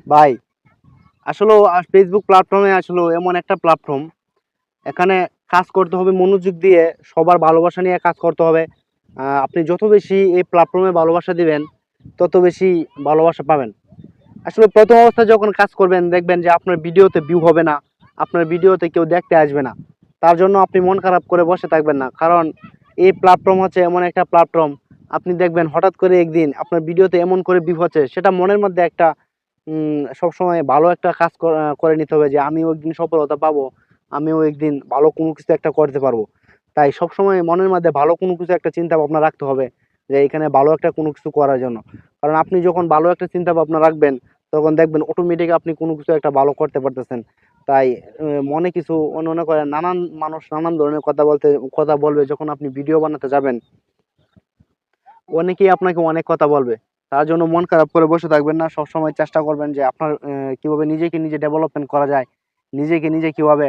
ভাই আসলে ফেসবুক প্ল্যাটফর্মে আসলে এমন একটা প্ল্যাটফর্ম, এখানে কাজ করতে হবে মনোযোগ দিয়ে, সবার ভালোবাসা নিয়ে কাজ করতে হবে। আপনি যত বেশি এই প্ল্যাটফর্মে ভালোবাসা দিবেন তত বেশি ভালোবাসা পাবেন। আসলে প্রথম অবস্থায় যখন কাজ করবেন দেখবেন যে আপনার ভিডিওতে ভিউ হবে না, আপনার ভিডিওতে কেউ দেখতে আসবে না। তার জন্য আপনি মন খারাপ করে বসে থাকবেন না, কারণ এই প্ল্যাটফর্ম হচ্ছে এমন একটা প্ল্যাটফর্ম, আপনি দেখবেন হঠাৎ করে একদিন আপনার ভিডিওতে এমন করে ভিউ হচ্ছে, সেটা মনের মধ্যে একটা সবসময় ভালো একটা কাজ করে নিতে হবে যে আমিও একদিন সফলতা পাবো, আমিও একদিন ভালো কোনো কিছু একটা করতে পারবো। তাই সবসময় মনের মধ্যে ভালো কোনো কিছু একটা চিন্তা ভাবনা রাখতে হবে যে এখানে ভালো একটা কোনো কিছু করার জন্য। কারণ আপনি যখন ভালো একটা চিন্তা ভাবনা রাখবেন তখন দেখবেন অটোমেটিক আপনি কোনো কিছু একটা ভালো করতে পারতেছেন। তাই মনে কিছু মনে করেন, নানান মানুষ নানান ধরনের কথা বলবে যখন আপনি ভিডিও বানাতে যাবেন, অনেকেই আপনাকে অনেক কথা বলবে। তার জন্য মন খারাপ করে বসে থাকবেন না, সবসময় চেষ্টা করবেন যে আপনার কিভাবে নিজেকে নিজে ডেভেলপমেন্ট করা যায়, নিজেকে নিজে কিভাবে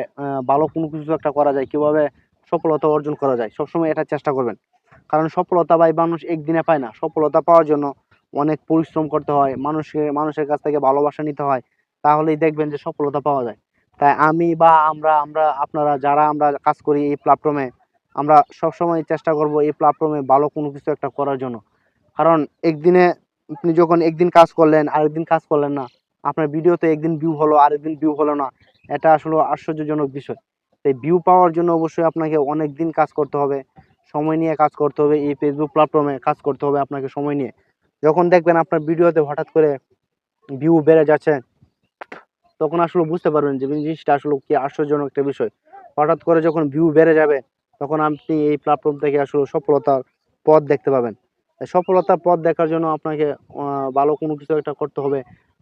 ভালো কোনো কিছু একটা করা যায়, কিভাবে সফলতা অর্জন করা যায়, সবসময় এটা চেষ্টা করবেন। কারণ সফলতা ভাই মানুষ একদিনে পায় না, সফলতা পাওয়ার জন্য অনেক পরিশ্রম করতে হয়, মানুষের কাছ থেকে ভালোবাসা নিতে হয়, তাহলেই দেখবেন যে সফলতা পাওয়া যায়। তাই আমি বা আমরা আমরা আপনারা যারা আমরা কাজ করি এই প্ল্যাটফর্মে, আমরা সবসময় চেষ্টা করব এই প্ল্যাটফর্মে ভালো কোনো কিছু একটা করার জন্য। কারণ একদিনে আপনি যখন একদিন কাজ করলেন আরেকদিন কাজ করলেন না, আপনার ভিডিওতে একদিন ভিউ হলো আরেকদিন ভিউ হলো না, এটা আসলে আশ্চর্যজনক বিষয়। তাই ভিউ পাওয়ার জন্য অবশ্যই আপনাকে অনেক দিন কাজ করতে হবে, সময় নিয়ে কাজ করতে হবে, এই ফেসবুক প্ল্যাটফর্মে কাজ করতে হবে আপনাকে সময় নিয়ে। যখন দেখবেন আপনার ভিডিওতে হঠাৎ করে ভিউ বেড়ে যাচ্ছে, তখন আসলে বুঝতে পারবেন যে জিনিসটা আসলে কি আশ্চর্যজনক একটা বিষয়। হঠাৎ করে যখন ভিউ বেড়ে যাবে তখন আপনি এই প্ল্যাটফর্ম থেকে আসলে সফলতার পথ দেখতে পাবেন। তাই সফলতার পথ দেখার জন্য আপনাকে ভালো কোনো কিছু একটা করতে হবে,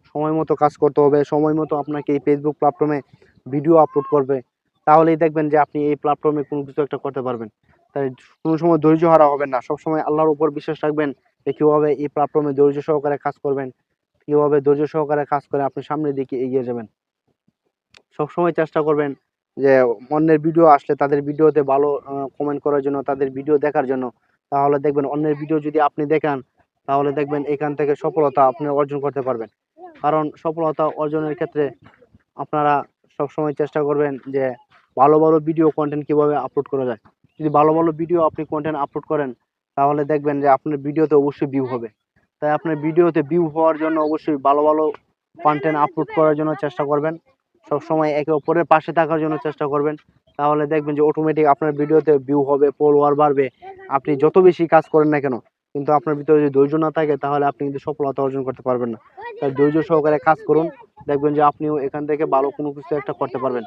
সময় মতো কাজ করতে হবে, সময় মতো আপনাকে এই ফেসবুক প্ল্যাটফর্মে ভিডিও আপলোড করবে, তাহলেই দেখবেন যে আপনি এই প্ল্যাটফর্মে কোনো কিছু একটা করতে পারবেন। তাই কোনো সময় ধৈর্য হারা হবেন না, সবসময় আল্লাহর উপর বিশ্বাস রাখবেন যে কীভাবে এই প্ল্যাটফর্মে ধৈর্য সহকারে কাজ করবেন, কীভাবে ধৈর্য সহকারে কাজ করে আপনি সামনের দিকে এগিয়ে যাবেন। সবসময় চেষ্টা করবেন যে অন্যের ভিডিও আসলে তাদের ভিডিওতে ভালো কমেন্ট করার জন্য, তাদের ভিডিও দেখার জন্য। তাহলে দেখবেন অন্যের ভিডিও যদি আপনি দেখান, তাহলে দেখবেন এখান থেকে সফলতা আপনি অর্জন করতে পারবেন। কারণ সফলতা অর্জনের ক্ষেত্রে আপনারা সবসময় চেষ্টা করবেন যে ভালো ভালো ভিডিও কন্টেন্ট কিভাবে আপলোড করা যায়। যদি ভালো ভালো ভিডিও আপনি কন্টেন্ট আপলোড করেন, তাহলে দেখবেন যে আপনার ভিডিওতে অবশ্যই ভিউ হবে। তাই আপনার ভিডিওতে ভিউ হওয়ার জন্য অবশ্যই ভালো ভালো কন্টেন্ট আপলোড করার জন্য চেষ্টা করবেন, সবসময় একে অপরের পাশে থাকার জন্য চেষ্টা করবেন। তাহলে দেখবেন যে অটোমেটিক আপনার ভিডিওতে ভিউ হবে, ফলোয়ার বাড়বে। আপনি যত বেশি কাজ করেন না কেন, কিন্তু আপনার ভিতরে যদি ধৈর্য না থাকে তাহলে আপনি কিন্তু সফলতা অর্জন করতে পারবেন না। তাই ধৈর্য সহকারে কাজ করুন, দেখবেন যে আপনিও এখান থেকে ভালো কোনো কিছু একটা করতে পারবেন।